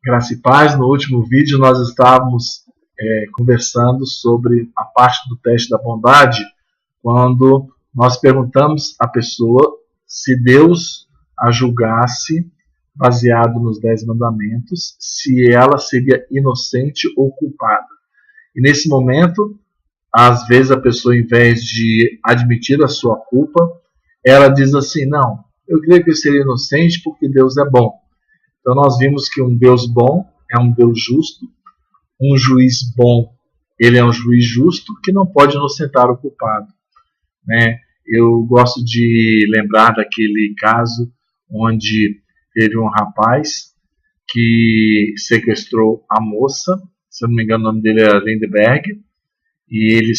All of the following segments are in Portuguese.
Graça e paz. No último vídeo nós estávamos conversando sobre a parte do teste da bondade, quando nós perguntamos à pessoa se Deus a julgasse baseado nos 10 mandamentos, se ela seria inocente ou culpada. E nesse momento, às vezes a pessoa, em vez de admitir a sua culpa, ela diz assim: não, eu creio que eu seria inocente porque Deus é bom. Então nós vimos que um Deus bom é um Deus justo, um juiz bom, ele é um juiz justo que não pode inocentar o culpado, né? Eu gosto de lembrar daquele caso onde teve um rapaz que sequestrou a moça, se eu não me engano o nome dele era Lindbergh, e ele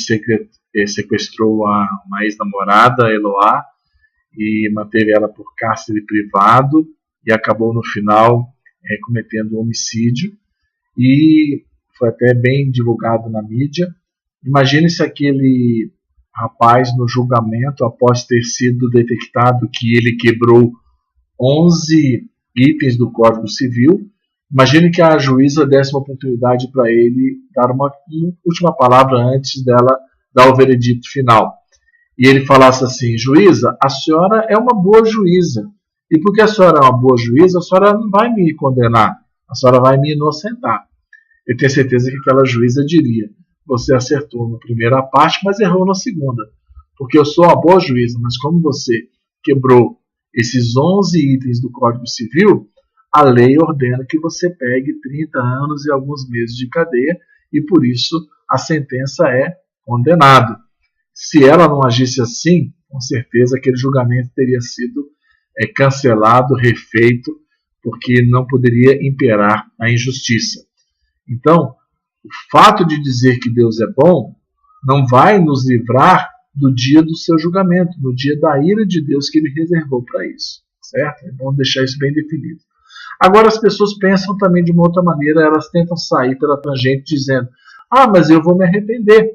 sequestrou uma ex-namorada, Eloá, e manteve ela por cárcere privado, e acabou no final cometendo um homicídio, e foi até bem divulgado na mídia. Imagine se aquele rapaz, no julgamento, após ter sido detectado que ele quebrou 11 itens do Código Civil, imagine que a juíza desse uma oportunidade para ele dar uma última palavra antes dela dar o veredito final. E ele falasse assim: juíza, a senhora é uma boa juíza. E porque a senhora é uma boa juíza, a senhora não vai me condenar, a senhora vai me inocentar. Eu tenho certeza que aquela juíza diria: você acertou na primeira parte, mas errou na segunda. Porque eu sou uma boa juíza, mas como você quebrou esses 11 itens do Código Civil, a lei ordena que você pegue 30 anos e alguns meses de cadeia, e por isso a sentença é condenado. Se ela não agisse assim, com certeza aquele julgamento teria sido cancelado, refeito, porque não poderia imperar a injustiça. Então, o fato de dizer que Deus é bom não vai nos livrar do dia do seu julgamento, no dia da ira de Deus que ele reservou para isso, certo? É bom deixar isso bem definido. Agora as pessoas pensam também de uma outra maneira, elas tentam sair pela tangente dizendo: ah, mas eu vou me arrepender.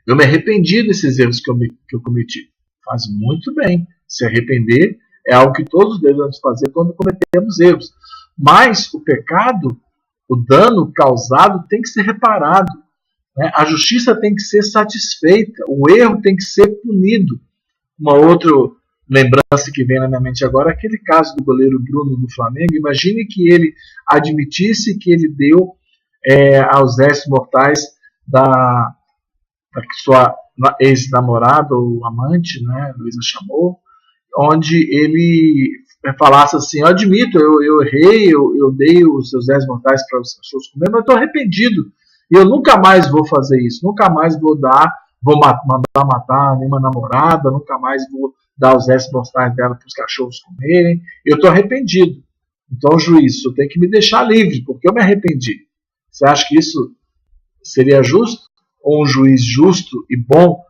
Eu me arrependi desses erros que eu cometi. Faz muito bem. Se arrepender é algo que todos devemos fazer quando cometemos erros. Mas o pecado, o dano causado tem que ser reparado, né? A justiça tem que ser satisfeita. O erro tem que ser punido. Uma outra lembrança que vem na minha mente agora é aquele caso do goleiro Bruno do Flamengo. Imagine que ele admitisse que ele deu aos restos mortais da sua ex-namorada ou amante, né, Luísa chamou, onde ele falasse assim: eu admito, eu errei, eu dei os seus 10 mortais para os cachorros comer, mas estou arrependido, e eu nunca mais vou fazer isso, nunca mais vou mandar matar nenhuma namorada, nunca mais vou dar os 10 mortais dela para os cachorros comerem, eu estou arrependido. Então, juiz, você tem que me deixar livre, porque eu me arrependi. Você acha que isso seria justo? Ou um juiz justo e bom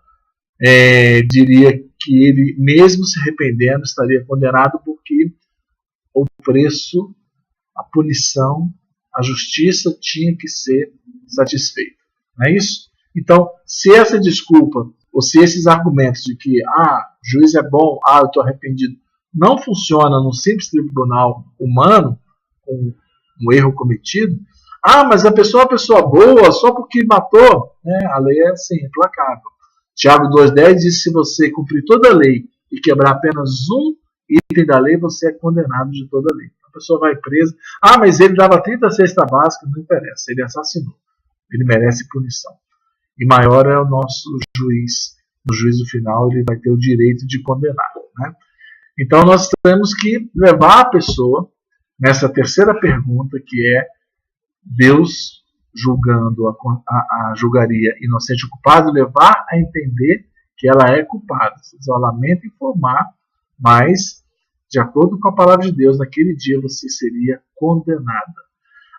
diria que ele, mesmo se arrependendo, estaria condenado, porque o preço, a punição, a justiça tinha que ser satisfeita. Não é isso? Então, se essa desculpa, ou se esses argumentos de que o juiz é bom, eu estou arrependido, não funciona num simples tribunal humano, com um erro cometido, mas a pessoa é uma pessoa boa só porque matou, né? A lei é assim, implacável. Tiago 2,10 diz que se você cumprir toda a lei e quebrar apenas um item da lei, você é condenado de toda a lei. A pessoa vai presa. Mas ele dava 30 cestas básicas, não interessa, ele assassinou. Ele merece punição. E maior é o nosso juiz. No juízo final, ele vai ter o direito de condenar, né? Então nós temos que levar a pessoa nessa terceira pergunta, que é: Deus julgando julgaria inocente ou culpado, levar a entender que ela é culpada. Você lamenta informar, mas de acordo com a palavra de Deus, naquele dia você seria condenada.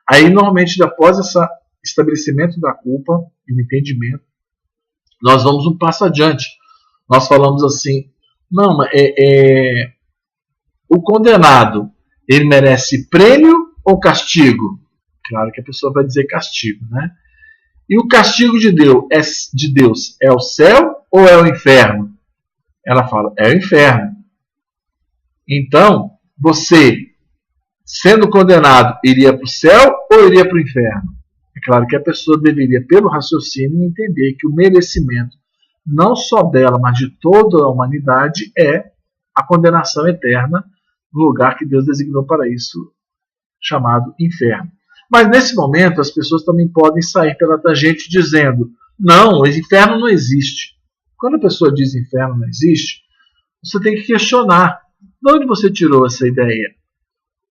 Aí, normalmente, após esse estabelecimento da culpa e o entendimento, nós vamos um passo adiante. Nós falamos assim: não, o condenado, ele merece prêmio ou castigo? Claro que a pessoa vai dizer castigo, né? E o castigo de Deus é o céu ou é o inferno? Ela fala: é o inferno. Então, você sendo condenado, iria para o céu ou iria para o inferno? É claro que a pessoa deveria, pelo raciocínio, entender que o merecimento, não só dela, mas de toda a humanidade, é a condenação eterna no lugar que Deus designou para isso, chamado inferno. Mas nesse momento as pessoas também podem sair pela tangente dizendo: não, o inferno não existe. Quando a pessoa diz inferno não existe, você tem que questionar: de onde você tirou essa ideia?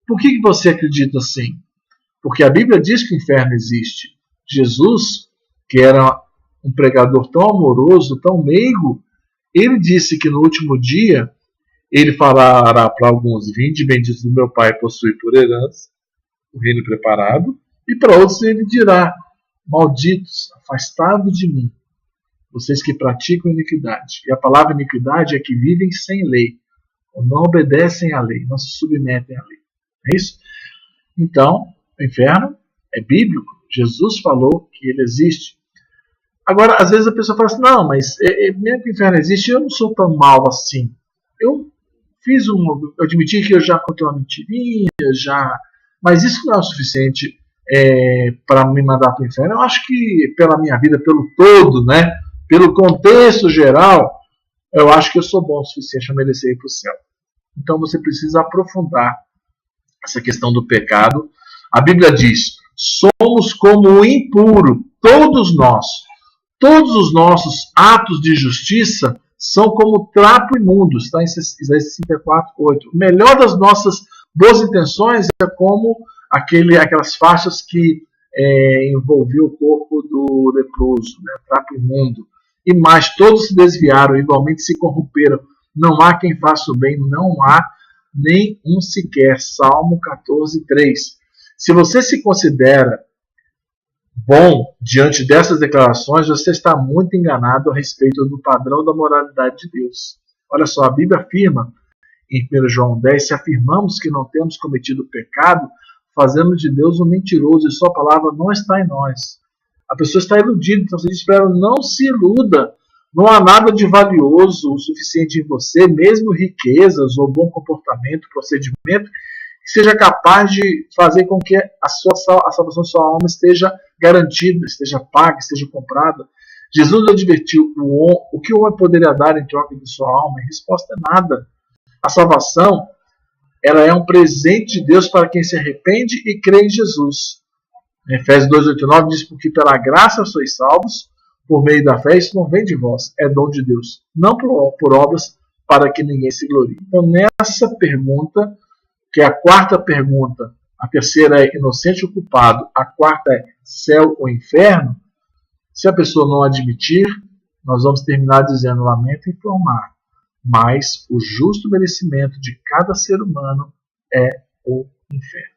Por que você acredita assim? Porque a Bíblia diz que o inferno existe. Jesus, que era um pregador tão amoroso, tão meigo, ele disse que no último dia ele falará para alguns: vinde benditos do meu Pai, possui por herança o reino preparado, e para outros ele dirá: malditos, afastados de mim, vocês que praticam iniquidade. E a palavra iniquidade é que vivem sem lei, ou não obedecem à lei, não se submetem à lei. É isso? Então, o inferno é bíblico. Jesus falou que ele existe. Agora, às vezes a pessoa fala assim: não, mas mesmo que o inferno existe, eu não sou tão mal assim. Eu admiti que eu já contei uma mentirinha, mas isso não é o suficiente para me mandar para o inferno. Eu acho que pela minha vida, pelo todo, né, pelo contexto geral, eu acho que eu sou bom o suficiente para merecer ir para o céu. Então você precisa aprofundar essa questão do pecado. A Bíblia diz: somos como o impuro, todos nós. Todos os nossos atos de justiça são como trapo imundo. Está em Isaías 64:8. O melhor das nossas boas intenções é como aquelas faixas que envolviam o corpo do leproso, né? Trapo imundo. E mais, todos se desviaram, igualmente se corromperam. Não há quem faça o bem, não há nem um sequer. Salmo 14:3. Se você se considera bom diante dessas declarações, você está muito enganado a respeito do padrão da moralidade de Deus. Olha só, a Bíblia afirma em 1 João 10: se afirmamos que não temos cometido pecado, fazemos de Deus um mentiroso e sua palavra não está em nós. A pessoa está iludida, então você diz para ela: não se iluda. Não há nada de valioso o suficiente em você, mesmo riquezas ou bom comportamento, procedimento, que seja capaz de fazer com que a salvação da sua alma esteja garantida, esteja paga, esteja comprada. Jesus advertiu o que o homem poderia dar em troca de sua alma. A resposta é nada. A salvação, ela é um presente de Deus para quem se arrepende e crê em Jesus. Em Efésios 2:8-9 diz: porque pela graça sois salvos, por meio da fé. Isso não vem de vós, é dom de Deus, não por obras, para que ninguém se glorie. Então, nessa pergunta, que é a quarta pergunta, a terceira é inocente ou culpado, a quarta é céu ou inferno, se a pessoa não admitir, nós vamos terminar dizendo: lamento informar, mas o justo merecimento de cada ser humano é o inferno.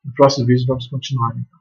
No próximo vídeo vamos continuar então.